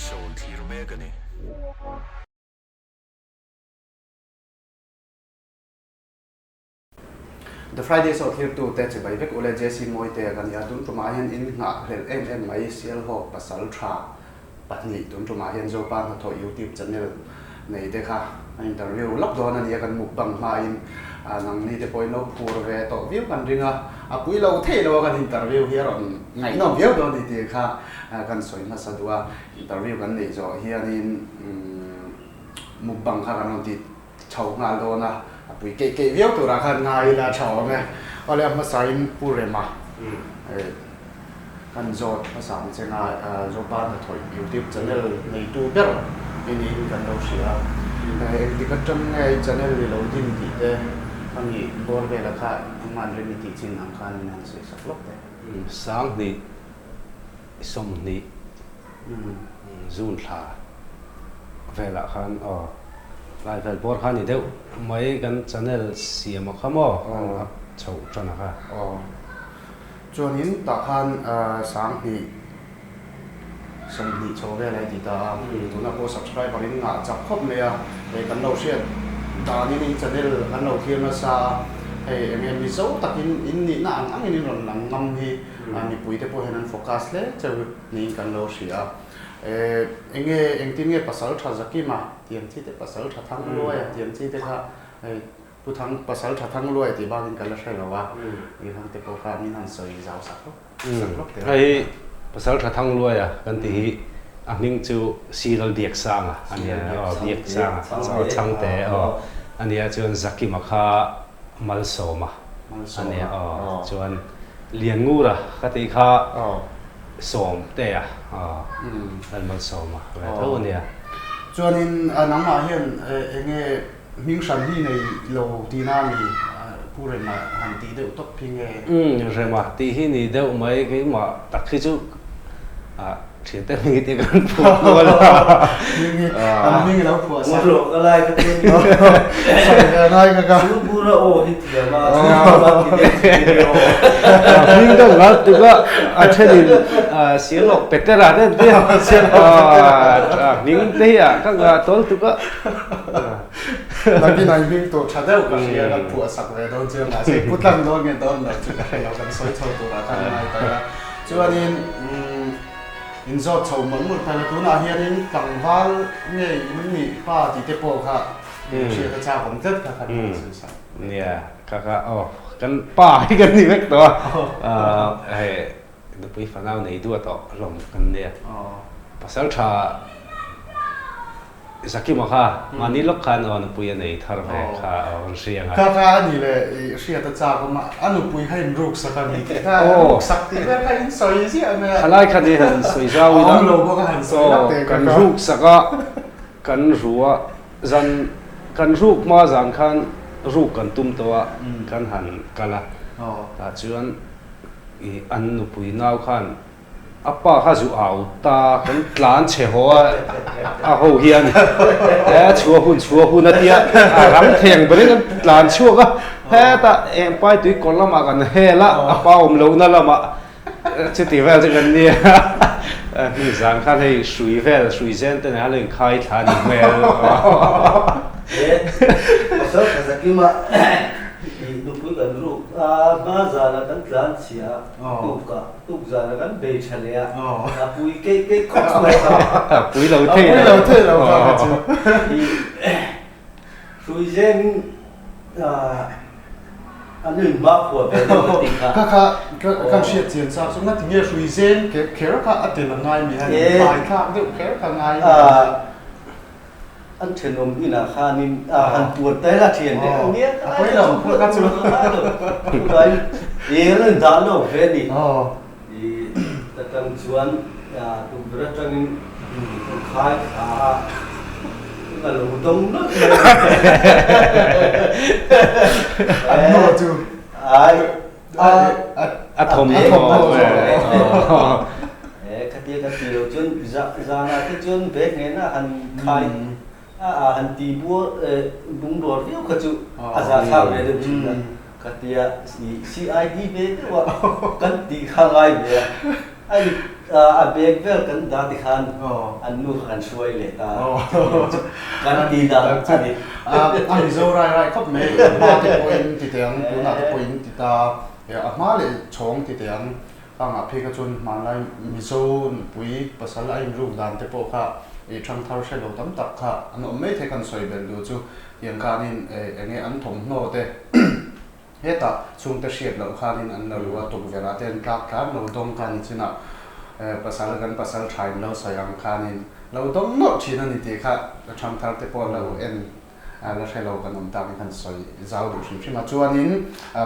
soul thir megani The Friday so here to te che bai vek ule jesi moi te kan ya tun tuma hian in nga hel em mai sial ho pasal tha patni tun tuma hian zo pa tho YouTube channel nei te kha interview lak don ani kan mukbang ma in nang ni te poi no pur ve to view kan ringa a pui lo the lo kan interview here on ngai no view do ni te kha kan soi na sadua interview kan nei zo hian in mukbang kha kan ti chau ngal do na bùi kệ viết tụi ra khăn ngay là chó nghe, ở đây mà sai bùi mà, khăn giọt mà sáng sẽ ngay giọt ban là thôi YouTube channel này tu biết rồi, cái này cần đâu xíu, em thì cái trong ngay channel thì lâu tin thì thế, anh nghĩ bor về là khai, mà lên thì xin ăn khăn nên sẽ sắp lắm đấy, sáng thì sớm thì run thả về là khăn lại phải bor khăn thì đâu mấy cái channel xìa mà không có chậu cho nó ha cho nên ta khăn sáng thì sớm thì cho về lại thì ta tụi nó có subscribe vào đến ngã chập khóc này để cần đầu xuyên ta nên channel cần đầu tiên là sa em đi dấu ta in nị nặng anh in rồi nặng ngâm thì mình bùi thế bùi hình focus lấy cho nên cần đầu xuyên anh tin nghe pasal thà zaki mà tiền chi thế pasal thà thang lôi tiền chi thế ha tu thang pasal thà thang lôi thì bao nhiêu cái là sai rồi wa thì thằng thế bùi mình hàng sợi giàu sắc lắm hay pasal thà thang lôi cái thì anh ninh chú serial điệp sang anh ấy điệp sang sao thang thế anh ấy cho zaki mà kha mal so mà anh ấy cho anh liền ngu ra cái thì kha sôm thế anh mal so mà vậy thôi nè cho nên nắng mà hiện nghe miếng sắn hi này lâu tí na mi phụ人嘛hàng tí đều tốt pin nghe rồi mà tí hi này đều mấy cái mà đặc khi chú chuyện tới mình thì cần phụ luôn mình đâu phụ sao rồi cái này cái cái này cái chú bù ra ô thì tiền mà mình đâu ngắt tụi cái trên đi xíu lộc bẹt ra đấy đi mình đây các cái tối tụi cái lagi nai mình tổ chả đâu cái gì là phụ sắc về đâu chứ mà sẽ phụ lắm đâu nghe đâu là chúng ta là cái soi soi tổ ra cái này ta cho nên in giọt sầu mẫn một thời là tú nào hiện in cẳng val nghe mình nghĩ pha thì tiếp bộ khác chuyện cái cha cũng rất là khăn sự sao nè các cái pa cái gì vậy đó hay được bị phần nào này đua đó lòng cái nè pasal cha zaki mà kha mà ní lúc khan nó bùi này thar về kha on riêng kha ni le sia ta cha ko ma anu pui hai ruk saka ni kha sak ti ka in soi si ame halai khan ni han soi zau ida lo bo ka han soi lak te kan ruk saka kan ruwa zan kan ruk ma zan khan ruk kan tum to kan han kala ta chuan I an nu pui nau khan apa kha zu au ta kan tlan che ho ho hian chua hun atia ram theng bari kan tlan chua ka he ta em pai tui kon lama kan he la apa lo na lama che ti vel che kan ni ni zang khan hei sui vel sui zen te na len khai than mel sao cái gì mà lúc cuối gần lúc mà giờ là đang làm gì lúc giờ là đang bê chè lẹ bùi cái cốc này bùi lâu thế là rồi gen anh ấy mặc của bé nó thì các chuyện tiền sao chúng nó thì nghe suy gen cái kéo các tiền là ngay mi hay bài khác đều kéo cả ngay anh trên ông in là khan in anh tuột tới là tiền đấy ông biết cái đầu của các chú đấy ý là đã lâu về đi thì ta đang chuẩn tụi rất là khai là lẩu đông đó anh nói chú atom cái điều chuyên ra là cái chuyên về nghe là anh khai anh đi mua đúng rồi phiếu cái chú ra sao để được chú là cái tia CID về cáiว่ากันตีข้างไงเนี่ยไอ้ bek vel kan da ti khan an nu khan suai le ta kan ti da chani anh zo rai khop me ma te point ti tiang tu na te point ti ta ya ma le chong ti tiang anga phe ka chun man lai mi zo pui pasal ai ru dan te po kha e thang thar se lo tam tak kha an om me the kan soi bel du chu yang kanin enge an thom no te heta chung te shiat lo khanin an lo wa tuk vera ten tak kan lo dong kan china pasal thai lo sayang khanin lo dong no china ni te kha thang thar te po lo en la shelo kan om ta kan soi zau du shim shima chuanin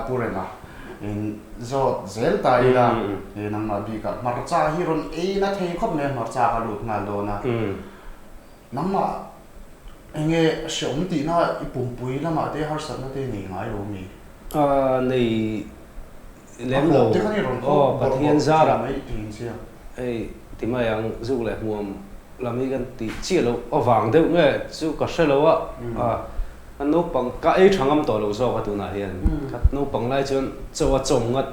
purena in zo zel ta ila nang ma bi ka mar cha hi ron e na thei khop me mar cha ka lu nga lo na nang ma enge shom ti na ipum pui la ma te har san na te ni ngai lo mi nei lem lo te khani ron pathian zara mai tin sia ei ti mai ang zu le muam lami kan ti chi lo awang deuh nge chu ka shelo a an no pang ka e thangam to lo zo ka tu na hian khat no pang lai chon chawa chong ngat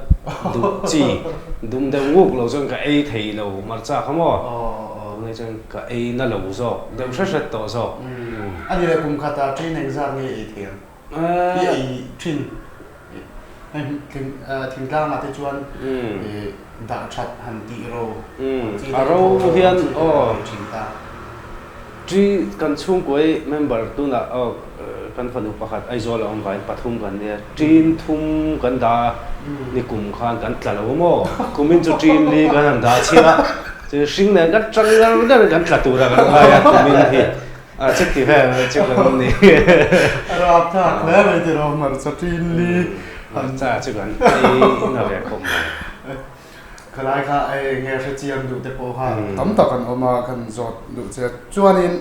du chi dum de nguk lo chon ka e thei lo mar cha khamo ngai chon ka e na lo zo de sha sha to zo ani le kum khata training zar ni e thiam e thin thing tlang ma te chuan e da chat han ti ro aro hian thing ta tri kan chung koi member tu na kan phanu pakhat aizol om vai pathum kan ne trin thum kan da ni kum khan kan tlalo mo kumin chu trin li kan da chira chu sing ne kan chang da kan tlatu ra kan ya kumin hi check ti ha check kan ni aro apta clever ti ro mar cha trin li cha chu kan ai na ve khom khalai kha ai nge se chiang du te po ha tam ta kan oma kan zot du che chuanin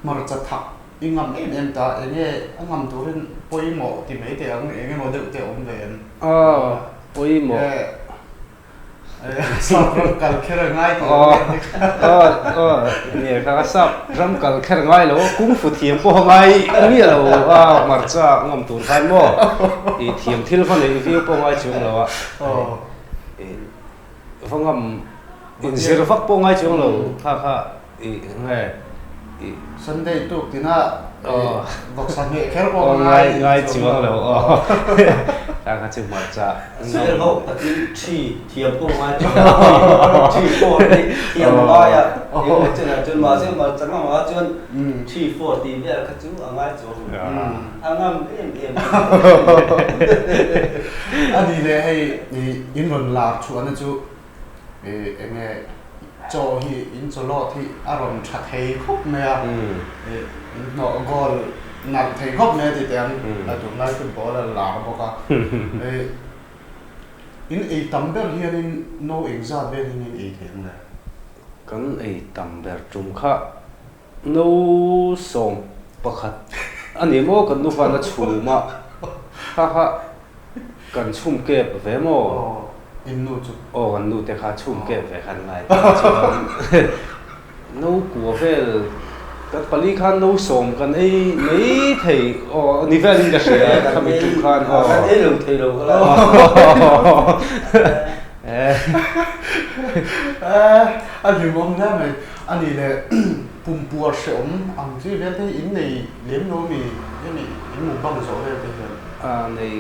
mar cha thak ingam em ta enge angam turin poimo ti me te ang enge mo de te om ven poimo sap kal khera ngai ti ne ka sap ram kal kher ngai lo kung fu thiam po ngai ni lo mar cha ngam tur khan mo i thiam thil khan ei vi po ngai chung lo phangam in zero fak po ngai chung lo kha i ngai Sunday tu tina bok san he kher ko ngai chuang lo ta ka chu mar cha se ho ta chi thiam po ngai chi po ni thiam ba ya yo chun ma se ma chang ma chun chi po ti ya ka chu ngai chu angam em ani le hei ni in ron la chu an chu enge cho hi in cho lo thi aron that hei khop me a no gol nal thei khop me ti tiang la tu lai tu bo la boka in e tamber hian in no exam ben in e theng le kan ei tamber tum kha no som pakhat ani mo kan nu fa na chuma kha kan chum ke ve mo in nu chu kan nu te kha chum ke ve khan lai no ku vel kan pali khan no som kan ei nei thei ni vel in da share kan mi tum khan kan ei lo thei lo la ani mong na mai ani le pum puar se om ang ji vel te in nei lem no mi ni in mu bang so le te nei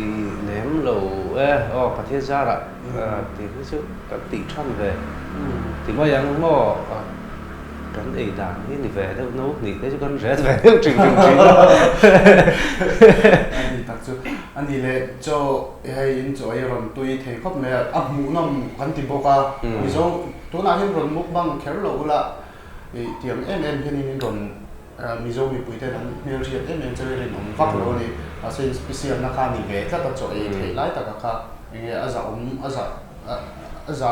lem lo pathian zara thì cái sự các tỷ trăm về thì mọi yang mo kan ei dan ni về đâu nấu ni thế chứ con rẻ về đâu chừng ani tak chu ani le cho hai in cho ai ron tui the khop me a mu nam kan ti boka mi zo to na hin ron muk bang kher lo la e tiang em hin in ron mi zo mi pui te nan mi ri em che ri nom fak lo ni a sen special na kha ni ve ta ta cho e the lai ta ka kha nge aza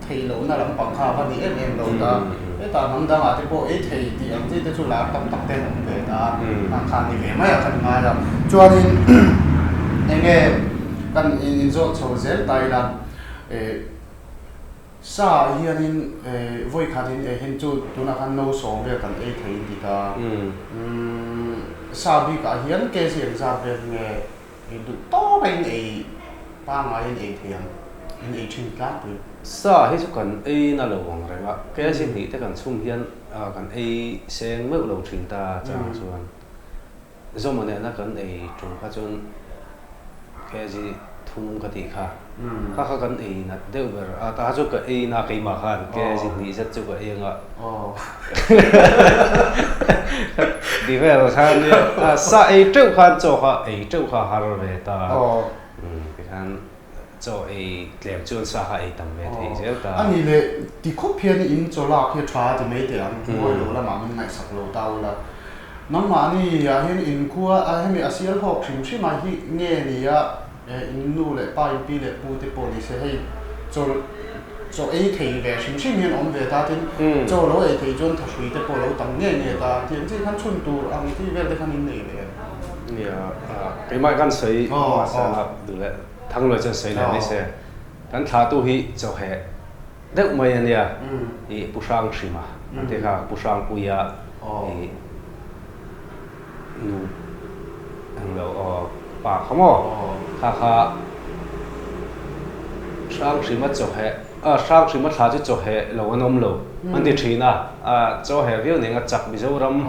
thei lo na lam pang kha ni em lo ta e ta nam da ma te po e thei ti ang ti te chu la tam tak te nom ve ta na kha ni ve ma ya kan ma ya chuanin enge kan in zo cho zel tai la e sa hianin voi khatin e hin chu tuna kan no so ve kan e thei ti ta sa bi ka hian ke si exam ve nge du to bai ei pa ngai ei thiam in ei thin tlang pui sa hi chu kan ei na lo wang renga ke si ni te kan chum hian kan ei seng meu lo thin ta chang chuan zomane na kan ei tung kha chun ke ji thum ka ti kha kha kan ei na deu ber ta chu ka ei na kai ma khan ke ji ni zat chu ka ei nga đi về rồi sao đi sa ấy trâu khan cho họ ấy trâu khan hà rồi về ta cái khan cho ấy làm chuyên sa ấy tầm về thì chứ ta anh ấy là đi khóc phiền in cho la khi trả thì mấy tiền mua đồ là mà mình ngày sắp lâu tao là nắm mà anh hiện in qua anh mình asian học sinh mà hi nghe này in nu lại bao nhiêu lại bu thì police hay cho ấy thì về sinh hiện ông về ta thì cho lỗ ấy thì chọn thật sự để bỏ lỗ tầm nghe ta thì chỉ khăn chun tu anh thì về để khăn in này nè cái mai gan sấy mà sao được đấy thằng lợi cho sấy là mấy xe gan thà tu hi cho hè đeo mày anh nè thì bu sang xí mà anh thấy cả bu sang bu ya thì nu anh lâu bà không à khá sang xí mất cho hè sang xí mất thà cho hè lâu anh ôm lâu anh đi chơi na cho hè việc này ngắt chặt bị dâu ram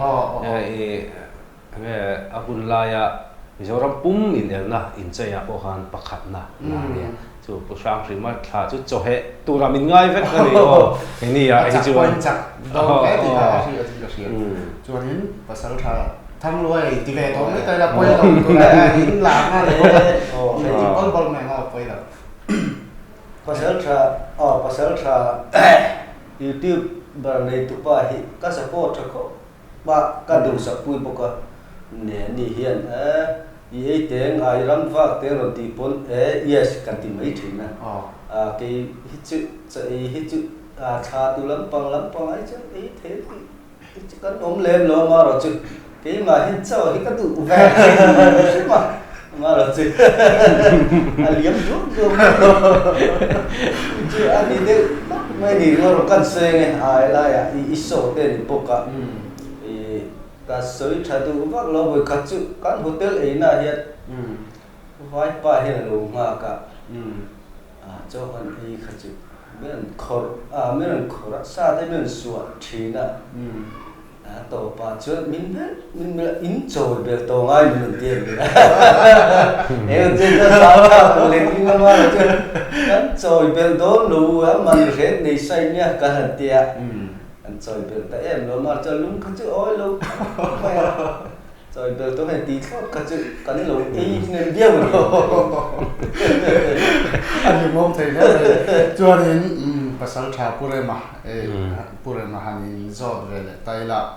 nghe abun laya mizoram pum in elna in chaya ko han pakhat na ne chu pusang rima tha chu chohe tura min ngai vet ka ni o ni ya hi chu chak do ke ti ha hi ati ka chu hin pasal tha thang loi ti ve to mai tai la poi lo tu la hin la na le o ti bol bol me nga poi la pasal tha YouTube bar nei tu pa hi ka support ko ba ka du sa pui boka nè ni hiền ấy tiếng ai rắm vác tiếng rồi thì bốn yes cần tìm mấy chuyện nè cái hít chữ cha tu lắm bằng ấy chứ ấy thế thì cần ôm lên lo mà rồi chứ cái mà hít sao hít cái tụ về mà rồi chứ liếm chút rồi chứ anh đi đấy mấy đi mà rồi cần xe này ai lại ít số tiền bốc cả ta sới thay tu vác lo với khách chữ căn hotel ấy na hiện vai pa hiện luôn mà cả cho con ấy khách chữ mình khor sa thế mình suat chi na tổ pa chuyện mình là in chơi về tổ ngay mình tiền rồi em chơi ra sao cả lên nhưng mà là chơi ăn chơi về tổ lù mình hết này say nha cả hạt tiệt anh chơi được tại em nó mà chơi luôn có chữ ôi luôn chơi được tôi phải tí khác có chữ có những lúc ý nên điêu anh mong thấy đấy cho nên pasal tha pure mà han zot về tay là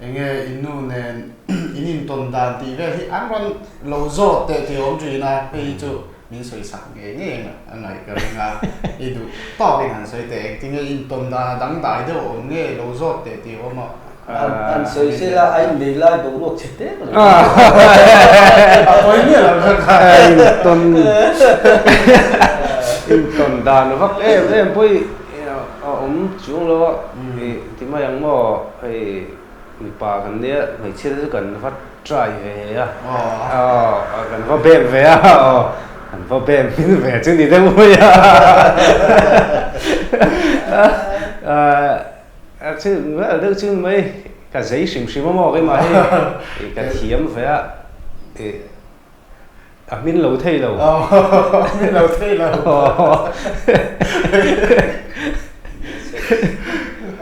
nghe inu nên inin ton dan ti về thì anh còn lâu zot thì ông chỉ là bây giờ mình soi sắc nghe anh này cái nga idu to cái hàng soi tệ thì nghe in ton da đăng đại đó ông nghe lâu zot thì ông mà anh soi sẽ là anh đi lại bộ luật chết đấy tôi nghĩ là in ton da nó vắt em bôi ông chúng lo thì mà yang mo ai mi pa kan ne mai che kan phát trai về kan phát bem về kan phát bem min về chứ đi đâu vậy chứ ở đâu chứ mấy cả giấy xìm xìm mà cái mà cả thiếm vậy min lâu thay lâu min lâu thay lâu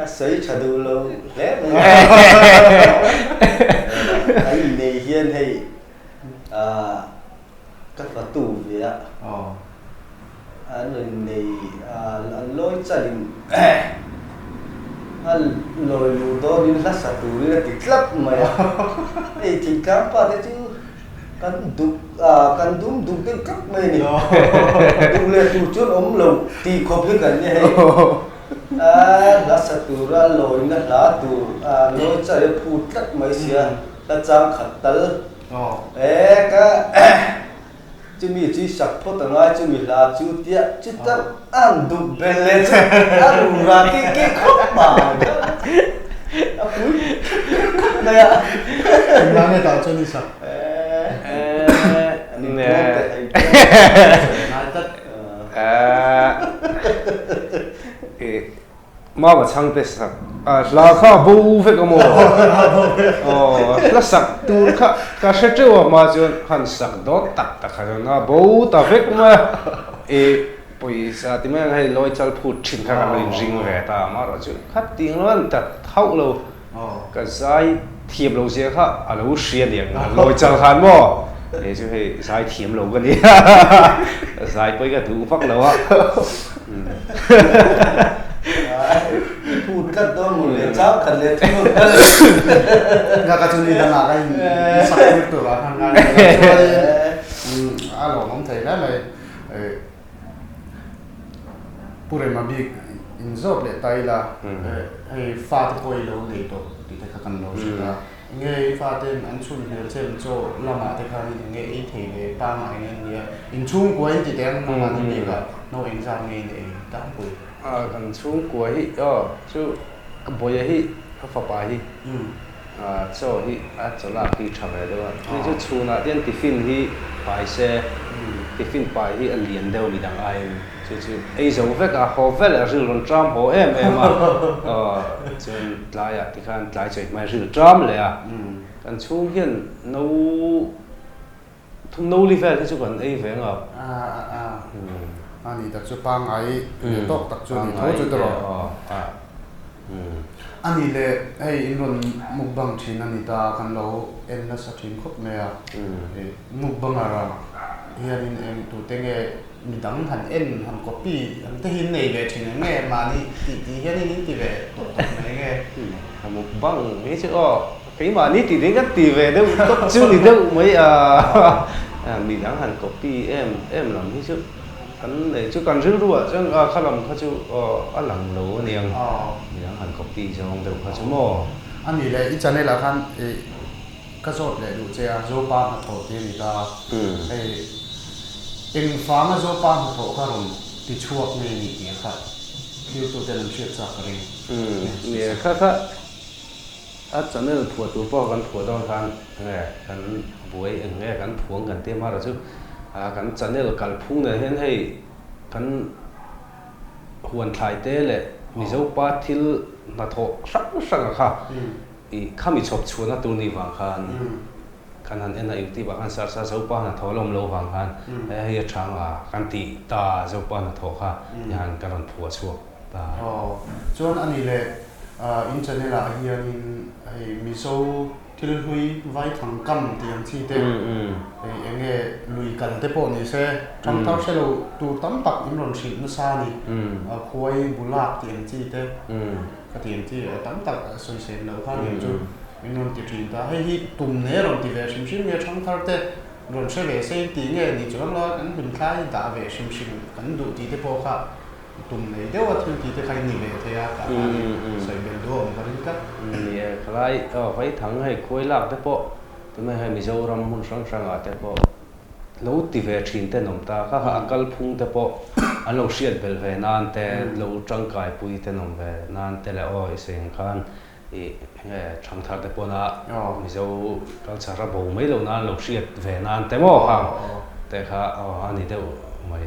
sấy chả đủ lâu lép ấy này hiền hay các vật tù vậy ạ anh này lối gia đình anh lối lù đó đi lát sạt tù đi là tịt lấp mà ấy thì cám pa thế chứ kan dum tên cấp mày này dum lên tù chút ống lồng thì khop hết cả như thế lá sạt tù ra lối nát lá tù lối chạy phụt lắc mấy xia ta trang khát tớ cái chú mi chỉ sạc phốt tầng ai chú mi là chú tiệt chú ta ăn đục bền lên chứ ăn đủ ra cái khóc mà này ạ làm này tạo cho đi sạc nè mà chăng tết sắc là khá bố phết cái mồ là sắc tu khá sẽ trêu mà cho hắn sắc đó tắc khá là bố ta phết mà bây giờ thì mình hay lôi chal phút chín khá là riêng về ta mà rồi chứ khát tiếng luôn ta thâu lâu cái giải thiệp lâu xe khá lâu xuyên điện lôi chal khán mò để cho hay giải thiệp lâu cái này giải bây cái thứ phát lâu á phút cắt đó một lệ cháo cắt lệ thiêu gak kacuni dan lah kan sakit itu lah kan alo ngom thấy đó là pure mà bị inzop lệ tay là hay pha thì coi lâu lệ to thì thấy khăn lâu rồi nghe pha tên anh chun nghe trên cho làm mà thì khăn nghe ít thì nghe ba mà nghe in chung của anh thì tiếng mà thì biết là nó anh ra nghe để tám tuổi kan chung của hi chu cái bồi hi cái phật bài hi cho hi cho là khi chậm lại đó ni chu chu na tiên tiffin hi bài xe tiffin bài hi liền đều mi dang ai chu ai zo ve ka ho ve la ril ron tram ho em à chun lai thì khan lai choi mai ril tram le kan chung hian no li ve chu kan ai ve nga ani tak chu pang ai tok tak chu ni tho chu tro ani le hey inron mukbang thin ani ta kan lo en na sa thin khop me a mukbang ara hianin em tu tenge mi dang han en han copy an te hin nei ve thin nge ma ni ti hianin ti ve to me nge mukbang ni chu cái mà ni ti đến cái ti về đâu tốt chu ni đâu mấy mi dang han copy em làm ni chu anh này chú cần rước đua chứ khá làm khá chú ăn lẩng lẩu anh em thì đang hành công ty cho ông đâu khá chú mò anh này lại ít chân này là khăn cái số này đủ chơi số ba hạt thổ thì người ta em phá mà số ba hạt thổ khá rồi thì chuột này nghỉ tiền khá điều tôi tên là chuyện chắc rồi nè khá cho nên thua tụ baoกันthua đâu khăn ngheกันbuổi ngheกันthuaกันเต็มมาแล้วchứกันจันเนี่ยเราการพุ่งเนี่ยเห็นให้กันหวนถ่ายเต้เลยมีเจ้าป้าที่นัทโสักค่ะอีข้ามีชอบชวนนัตัวนี้บางคันกันหันเอ็นอยู่ที่บางคันสารเจ้าป้านัทโลมโลบางคันให้ช่างกันตีตาเจ้าป้านัทค่ะยันกันผัวชัวตาจนอันนี้เลยอินเทอร์เน็ตละเฮียนินมีโซที่ลุยไว้ทางกำที่ยังที่เต้เองลุยกันเตปนี่เซ่ทางเท้าเชลตูตั้มปักอินรอนชีนุสานี่คุยบุลาที่ยังที่เต้ก็ที่ยังที่ตั้มตักส่วนเส้นเราข้างยังจูอินรอนที่จีนตาให้ฮิตุ่มเนื้อรอนที่เวชิมชิมเนี่ยทางเท้าเต้รอนเชลเวเซ่ตีเนี่ยนี่จวนเรากันเป็นคล้ายตาเวชิมชิมกันดูที่เตปค่ะตุ่มเนี่ยเดี๋ยวว่าที่เตใครนี่เวเทียกันใส่เป็นดวงกันก็เนี่ยใครไว้ทั้งให้คุยลากเตปทำไมให้มีเจ้ารำมุนสังอาเตปเราตีเวชินเตนมตาข้าอักลพุ่งเตปอันเราเสียดเบลเวนานเตเราจังกายปุยเตนมเวนานเตละเสียงกันช่างทัดเตปนะมีเจ้าเราจะระบบไม่เรานานเราเสียดเวนานเตมอแต่ข้าอันนี้เดียวไม่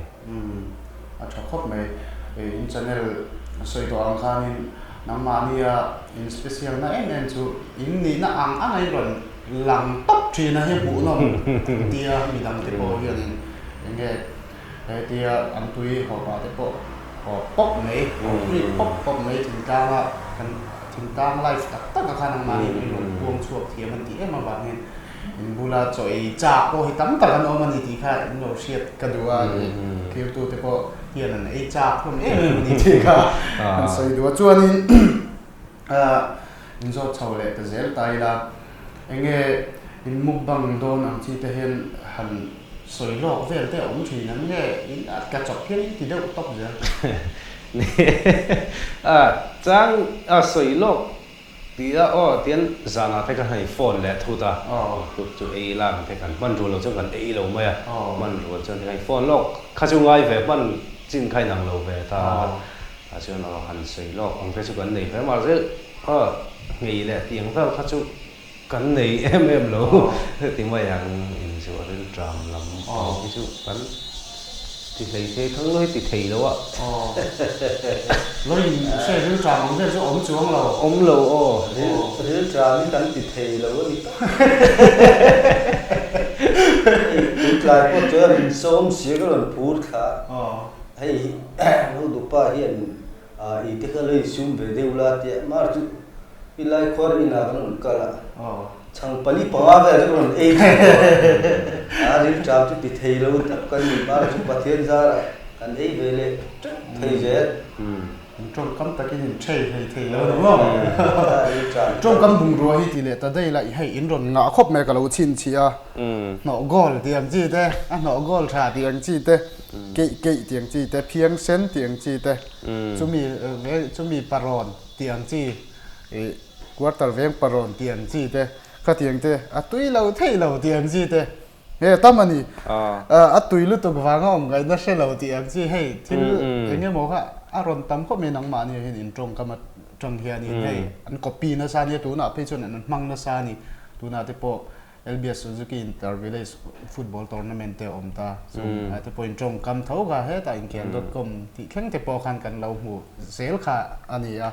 อาจจะครบไหมอินเทอร์เน็ตส่วนตัวอังคารนี่น้ำมันนี่อินสเปเชียลนะจูอินนี่นะอังไงก่อนหลังตับทีนะให้บุน้องเตียมีดังเตปอเฮียนี่ยังไงเตียอันตุยหอบาเตปอหอบป๊อกไหมนี่ป๊อกไหมถึงกลางละกันถึงกลางไลฟ์ตั้งแต่ข้างน้ำมันนี่ลงพวงช่วงเทียมันตีมาแบบนี้บุลาจ่อยจากโอ้ยตั้งแต่กันเอามันนี่ค่ะอินโดเชียกันดูว่าเกี่ยวตัวเตปอเฮียนั่นไอ้จากคนนี่ที่ค่ะสวยดูว่าจวนนี่อินโดชาวเล่แต่เซลตายละเองอินมุกบังโดนอันที่เห็นหันสวยโลกเวลแต่องค์ที่นั้นเนี่ยอินกระจกเพี้ยนที่เดียวตบเยอะนี่จังสวยโลกที่เตียนจานาเทกันให้โฟนและทุตาจุเอล่างเทกันมันรู้เราจะกันเอเราไหมมันรู้จะให้โฟนโลกข้าจะง่ายเวมันจินใครนั่งเราเวตาข้าจะเราหันสวยโลกองค์จะกันนี่เวมาเรื่องงี้แหละเตียงเราข้าจะกันนี่เราที่ว่าอย่างอินชัวร์เรื่องดรามลำที่จุกัน thì thấy thế thắng lối thì thấy đâu ạ lối xe rưu trà mong thế chứ ốm xuống lầu ôm lầu rưu trà mình đánh thì thấy lâu đi cũng lại có chuyện mình sống xíu cái lần phút khá hay lúc đó pa hiện ý thì cái lời sum về điều là thì mà chú bị lại khó đi nào còn cả là chẳng phải đi bỏ về chứ còn ấy rưu trà chú bị thấy lâu tất cả những mà chú bắt thiên ra anh ấy về lệ thấy dễ trong cắm ta cái hình chơi thì lâu đúng không trong cắm bùng rùa thì lệ ta đây lại hay in rồi ngã khóc mẹ cả lâu chín chia nọ gol tiếng gì thế nọ gol trả tiếng gì thế kệ tiếng gì thế phiên sen tiếng gì thế chúng mi paron tiếng gì quarter veng paron tiếng gì thế cái tiếng thế tuy lâu thấy lâu tiếng gì thế tâm anh tuy lúc tôi vang ông cái nó sẽ lâu tiếng gì hay thì anh em bảo cả ron tâm có mấy năng mà này hình trong cái mặt trong here này hay anh copy nó sang như tu nào bây giờ anh mang nó sang này tu nào thì po LBS Suzuki Intervillage Football Tournament te om ta so te po trong kam thau ga he ta inken.com ti kheng te po khan kan lo mu sel kha ani a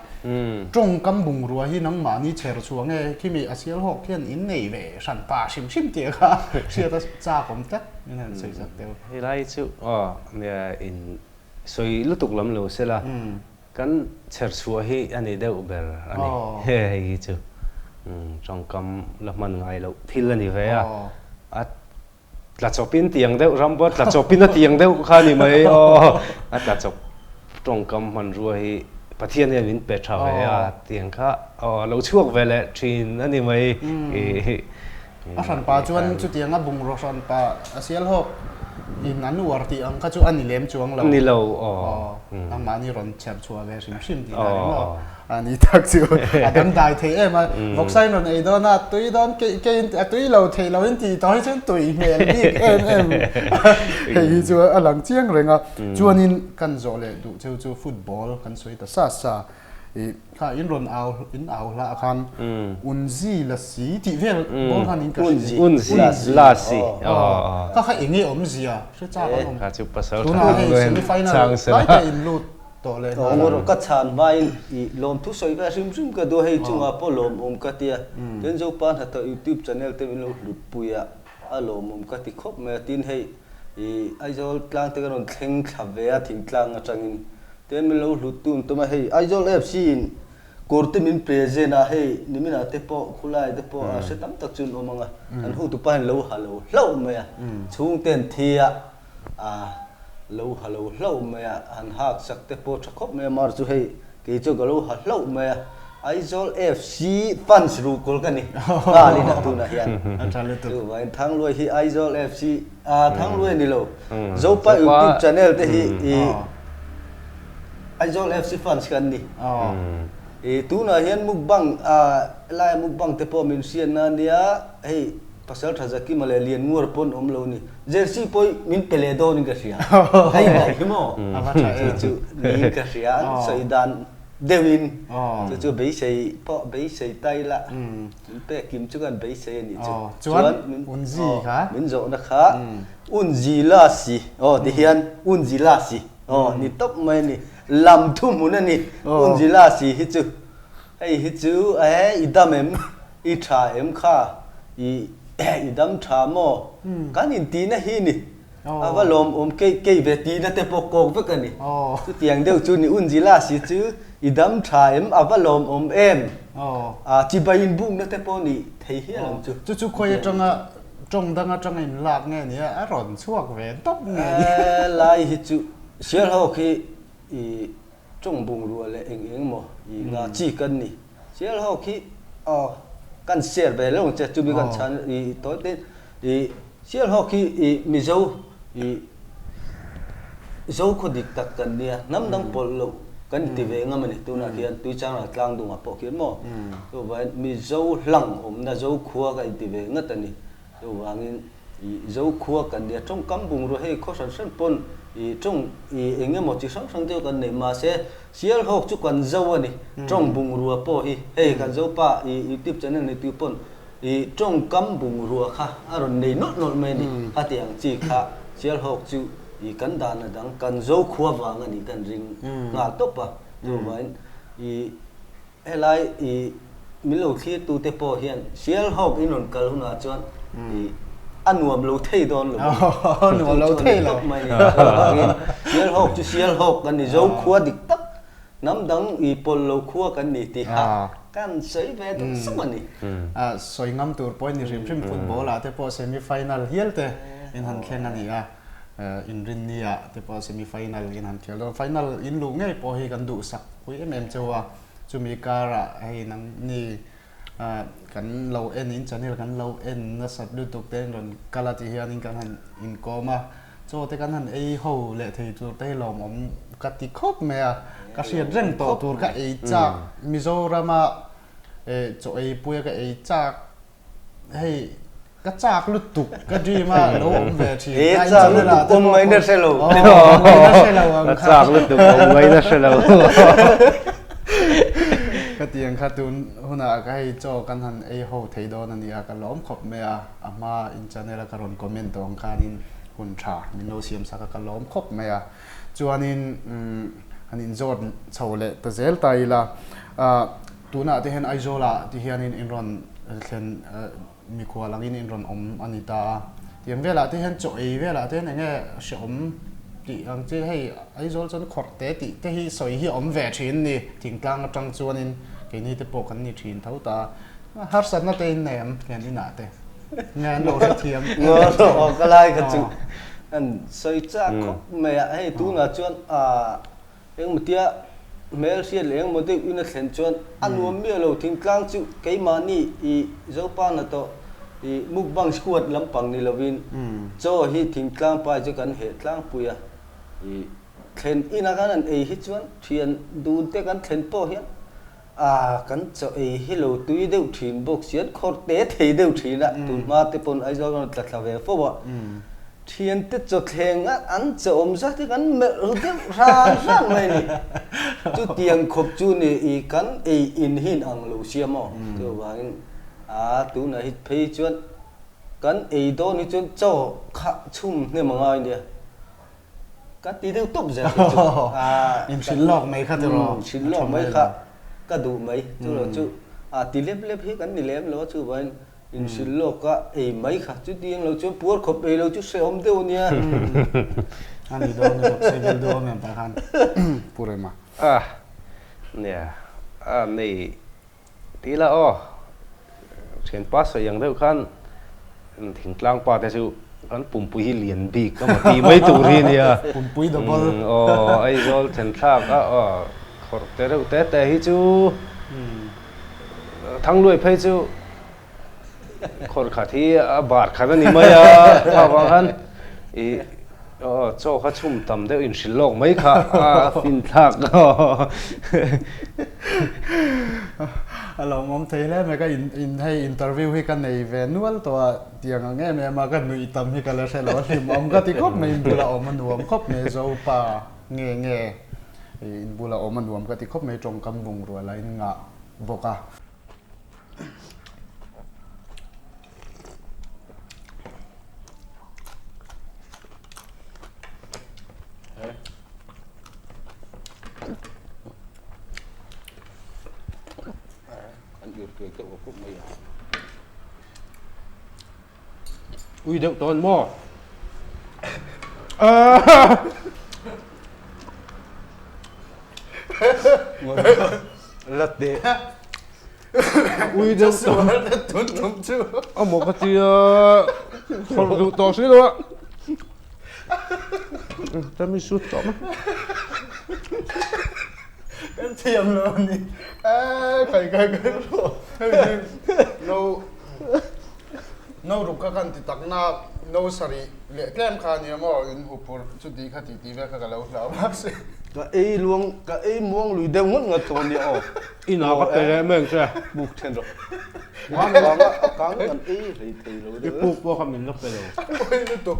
trong kam bung ruwa hi nang ma ni cher chuang e kimi asial hok khian in nei ve san pa sim te kha sia ta cha kom tak nên soi sak te hi lai chu ne in soi lu tuk lam lo sela kan cher chua hi ani deuh ber ani he chu trong cầm là mình ngày lâu thiên là như vậy là chụpin tiếng đâu rambot là chụpin nó tiếng đâu khai ni mấy là chụp trong cầm mình rồi phát thiên này mình bể trào về tiếng khác lâu chuộc về lại truyền nó như mấy sản pa chuan chu tiếng bung ro sản pa asial ho in anu war ti ang ka chu ani lem chuang lo ni lo ang mani ron chap chua ve sim ti na ani tak chu adam dai the em vok sai non ei don na tui don ke tui lo the lo in ti toi chen tui mel ni em hei chu alang chiang renga chuan in kan zo le du chu football kan soi ta sa kha in ron au la khan unzi la si ti vel bol khan in ka unzi la si kha engi om zia se cha om kha chu pasal tu na he semi final lai ta in lut to le ngor ka chan vai lom thu soi va sim ka do hei chunga po lom ka tia ten zo pan ha ta YouTube channel te lo lut puya a lom ka ti khop me tin hei ai zo tlang te ron theng khave a thing tlang atangin ten mi lo lut tun to ma hei ai zo FC in korte min present a hei nimina te po khulai te po se tam tak chun omanga an hu tu pan lo halo me chung ten thia lâu mày anh hắc sắc te po chakop mày mar chu hei ke chu galo lâu mày Aizol FC fans ru kol kani ali na tu na hian tu vai thang loi hi Aizol FC thang loi ni lo zo pa YouTube channel te hi Aizol FC fans kan ni tu na hian mukbang lai mukbang te po min sian na nia hei pasal thazaki Malayalian ngur pon om lo ni jersey poi min peledo ni ka sia hai dai mo chu ni ka sia Saidan Devin chu bei sei po bei sei tai la pe kim chu kan bei sei ni chu chuan unzi kha min zo na kha unzi la si ti hian unzi la si ni top mai ni lam thu mun ni unzi la si hi chu hi chu idam em I tha em kha idam tha mo kan in ti na hi ni va lom ke ve ti na te pokok ve kan ni chu tiang deu chu ni unzi la si chu idam tha em avalom em chi bain bung na te po ni thei hi lang chu khoi trong danga trong in lak nge ni a ron chuak ve top nge lai hi chu sial ho khi trong bung ru le eng mo nga chi kan ni sial ho khi kan share ve long che chu bi kan chan to te sial ho khi mi zo kho dik tak kan dia nam dang pol lo kan ti ve nga mani tu na khian tu chang la tlang du nga po khian mo to vai mi zo hlang na zo khua ka ti ve nga tani to wangin zo khua kan dia trong kam bung ro he kho san pon trong enge mo chi sang teo kan nei ma se sial hok chu kan zo ani trong bung ro po hi he kan zo pa YouTube channel ni tu pon trong kam bung ro kha aron nei not me ni atiang chi kha chial hok chu I kan dan na dang kan zo khuwa wang ani kan ring nga to pa tu vain I helai I milo thi tu te po hian chial hok inon kal huna chuan I anuam lo thei don lo nuam lo thei lo mai chial hok chu chial hok kan ni zo khuwa dik tak nam dang I pol lo khuwa kan ni ti ha kan sei ve tu samani soi ngam tur point ni rim football a te po semi final hial te in han khen ani a in rin ni a te po semi final in han khel final in lu ngai po hi kan du sak pui em chawa chumi kara ai nang ni kan lo en in channel kan lo en na sat du tuk ten ron kala ti hian in kan han in koma cho te kan han ei ho le thei tur te lom om kati khop me a ka sia reng to tur ka ei cha Mizorama cho ei puya ka ei cha hei ka chak lu tuk ka di ma lo ve thi ei cha lu tuk om ngai na selo ka chak lu tuk om ngai na selo ka tiang khatun huna ka hei cho kan han ei ho thei don ani a ka lom khop me a ama in channel ka ron comment tong khanin hun tha min lo siam saka ka lom khop me a chuanin anin zot chole ta zel taila tuna te hen aizola ti hianin inron thlen mi khwalangin inron om anita tiam vela te hen choi vela te nge shom ti ang che hei aizol chon khorte ti te hi soi hi om ve thin ni tingtang atang chuanin ke ni te pokan ni thin thauta har san na te nem ken ni na te ngan lo sa thiam ngo ro ka lai ka chu an soi cha khop me hei tuna chuan eng mutia mel sia leng moti ina thlen chuan anuam mi lo tingtang chu keimani I zopa na to I mukbang squad lampang ni lovin cho hi tingtang pa chu kan he tlang puya I thlen ina kan an ei hi chuan thian dun te kan thlen po hian kan cho ei hi lo tui deuh thin bok sian khor te thei deuh thina tu ma te pon ai zo kan tla ve fo wa thian te cho thleng an cho om za te kan me de ran mai ni chu tiang khop chu ni I kan ei in hin ang lo siamo to wain tu na hit phei chuan kan ei do ni chuan cho kha chum ne mangai ni ka ti deuh top za in sin lok mai kha te ro sin lok mai kha ka du mai chu lo chu ti lep lep hi kan ni lem lo chu wain in sin lok ka ei mai kha chu tiang lo chu puar khop ei lo chu se om deu nia ani do ni se vel do men pa khan puremaเนี่ยนี่ทีละเช่นป้าสยังเดียวกันถึงกลางป่าแต่จู่กันปุ่มปุยเหรียญบีก็มาตีไม่ถูกทีเนี่ยปุ่มปุยดับเบิลไอ้โจลเช่นทราบก็ขอแต่เร็วแต่ฮิจูทั้งรวยเพจูคนขาที่บาดขาดนี่ไม่ถ้าว่ากันโจ้เขาชุ่มต่ำได้อินสิโลกไหมค่ะฟินทักเรามองเทเลแม่ก็อินให้อินเตอร์วิวให้กันในเวนัลตัวเตียงแง่แม่มาก็นุยตั้มให้กันแล้วใช่หรอที่มองก็ที่ครบไม่บุลาอมันรวมครบในโซปาเง่อินบุลาอมันรวมก็ที่ครบไม่ตรงกำบุงรัวอะไรงะบอกอ่ะอุ้ยเด็กตอนหม้อลัดเดะอุ้ยเด็กตอนตุ้มชื่อหมอกระเทียคนดูต่อสิแล้วจะมีสุดต่อมั้ยกันเทียมเลยนี่ใครกันno ruka kan ti takna no sari le tlem khani mo in upur chu di khati ti ve kha ka lo la ma se ka ei luang ka ei muang lui deu ngot ngat to ni ina ka te meng che buk then ro wa kang kan ei thei lo de puk po khamin lo pe lo oi ni to